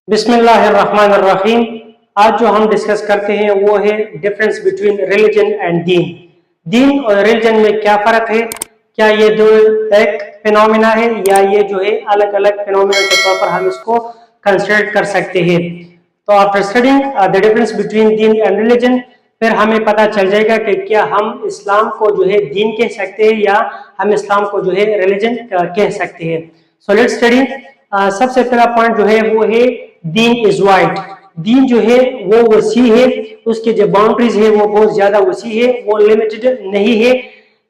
बिस्मिल्लाहिर्रहमानिर्रहीम। आज जो हम डिस्कस करते हैं वो है डिफरेंस बिटवीन रिलीजन एंड दीन। दीन और रिलीजन में क्या फर्क है, क्या ये दो एक फिनोमिना है या ये जो है अलग अलग फिनोमिना के तौर पर हम इसको कंसिडर कर सकते हैं। तो after studying the difference between Deen and religion फिर हमें पता चल जाएगा कि क्या हम इस्लाम को जो है दीन कह सकते हैं या हम इस्लाम को जो है रिलीजन कह सकते हैं। So let's study. सबसे पहला पॉइंट जो है वो है दीन इज वाइड। दीन जो है वो वसी है, उसके जो बाउंड्रीज है वो बहुत ज्यादा वसी है, वो लिमिटेड नहीं है।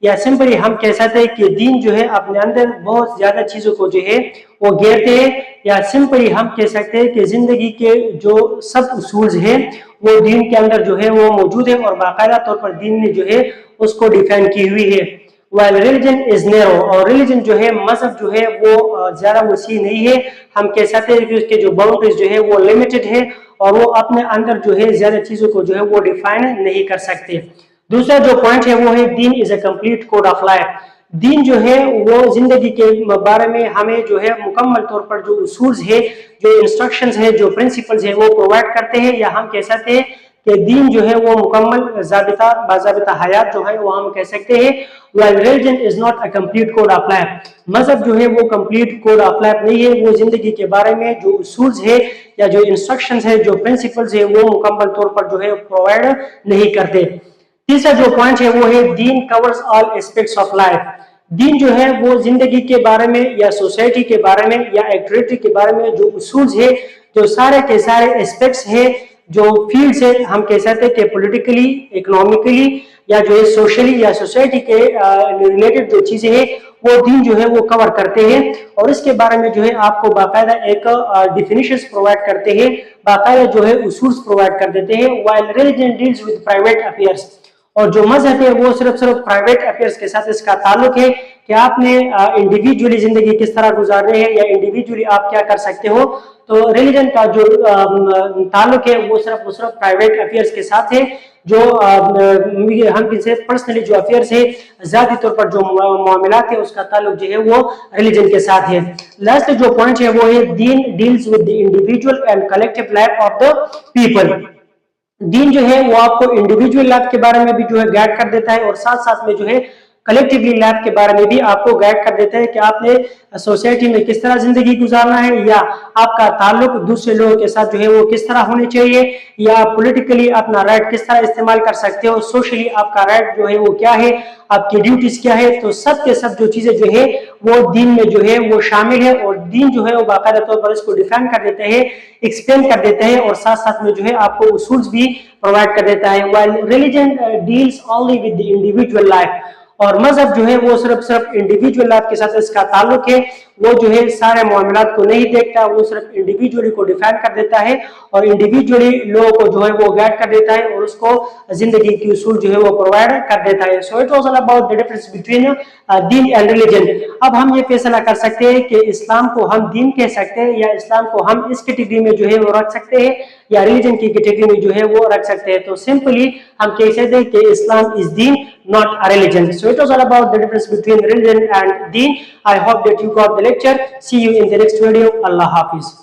या सिंपली हम कह सकते हैं कि दीन जो है अपने अंदर बहुत ज्यादा चीजों को जो है वो घेरते हैं। या सिंपली हम कह सकते हैं कि जिंदगी के जो सब उसूल है वो दीन के अंदर जो है वो मौजूद है और बाकायदा तौर पर दीन ने जो है उसको डिफाइन की हुई है। While religion is narrow, और रिलीजन जो है मजहब जो है वो ज्यादा वसी नहीं है। हम कह सकते हैं कि उसके जो बाउंड्रीज जो है वो लिमिटेड है और वो अपने अंदर जो है ज्यादा चीजों को जो है वो डिफाइन नहीं कर सकते। दूसरा जो पॉइंट है वो है दीन is a complete code of life. दीन जो है वो जिंदगी के बारे में हमें जो है मुकम्मल तौर पर जो उसूल है, जो इंस्ट्रक्शंस है, जो प्रिंसिपल्स है वो प्रोवाइड करते हैं। या हम कह सकते हैं कि दीन जो है वो मुकम्मल ज़ाबिता बाज़ाबिता हयात जो है वो हम कह सकते हैं। While religion is not a complete code of life, मजहब जो है वो कंप्लीट कोड ऑफ लाइफ नहीं है। वो जिंदगी के बारे में जो उसूल है या जो इंस्ट्रक्शंस है, जो प्रिंसिपल्स है वो मुकम्मल तौर पर जो है प्रोवाइड नहीं करते। तीसरा जो पॉइंट है वो है दीन covers all aspects of life. दीन जो है वो जिंदगी के बारे में या सोसाइटी के बारे में या एक्टिविटी के बारे में जो उसूल है, जो सारे के सारे एस्पेक्ट्स है, जो फील्ड है, हम कह सकते हैं कि पॉलिटिकली, इकोनॉमिकली या जो है सोशली या सोसाइटी के रिलेटेड जो चीजें हैं वो दीन जो है वो कवर करते हैं और इसके बारे में जो है आपको बाकायदा एक डिफिनेशंस प्रोवाइड करते हैं, बाकायदा जो है उसूल प्रोवाइड कर देते हैं। While religion deals with private affairs, और जो मजहब है वो सिर्फ प्राइवेट अफेयर्स के साथ इसका ताल्लुक है कि आपने इंडिविजुअली जिंदगी किस तरह गुजारनी है या इंडिविजुअली आप क्या कर सकते हो। तो रिलीजन का जो ताल्लुक है वो सिर्फ प्राइवेट अफेयर्स के साथ है। जो हम किसी पर्सनली जो अफेयर्स है, जाती तौर पर जो मामलात है उसका ताल्लुक जो है वो रिलीजन के साथ है। लास्ट जो पॉइंट है वो है दीन deals with the individual and collective life of the people. दीन जो है वो आपको इंडिविजुअल लाइफ के बारे में भी जो है गाइड कर देता है और साथ साथ में जो है कलेक्टिवली लाइफ के बारे में भी आपको गाइड कर देता है कि आपने सोसाइटी में किस तरह जिंदगी गुजारना है या आपका ताल्लुक दूसरे लोगों के साथ जो है वो किस तरह होने चाहिए, या पॉलिटिकली अपना राइट किस तरह इस्तेमाल कर सकते हो, सोशली आपका राइट जो है वो क्या है, आपकी ड्यूटीज क्या है। तो सब के सब जो चीजें जो है वो दीन में जो है वो शामिल है और दीन जो है वो बाकायदा तौर पर इसको डिफाइन कर देते हैं, एक्सप्लेन कर देते हैं और साथ साथ में जो है आपको उसूल भी प्रोवाइड कर देता है। While religion deals only with the individual life, और मजहब जो है वो सिर्फ इंडिविजुअल लाइफ के साथ इसका ताल्लुक है। वो जो है सारे मामलात को नहीं देखता, वो सिर्फ इंडिविजुअली को डिफाइन कर देता है और इंडिविजुअली लोगों को जो है वो गाइड कर देता है और उसको जिंदगी की उसूल जो है वो प्रोवाइड कर देता है। So it was all about the difference between Deen and religion. अब हम ये फैसला कर सकते हैं कि इस्लाम को हम दीन कह सकते हैं या इस्लाम को हम इस कैटेगरी में जो है वो रख सकते हैं या रिलीजन की कैटेगरी में जो है वो रख सकते हैं। तो सिंपली हम कह सकते हैं कि Islam is Deen, not a religion. So it was all about the difference between religion and deen. I hope that you got the lecture. See you in the next video. Allah Hafiz.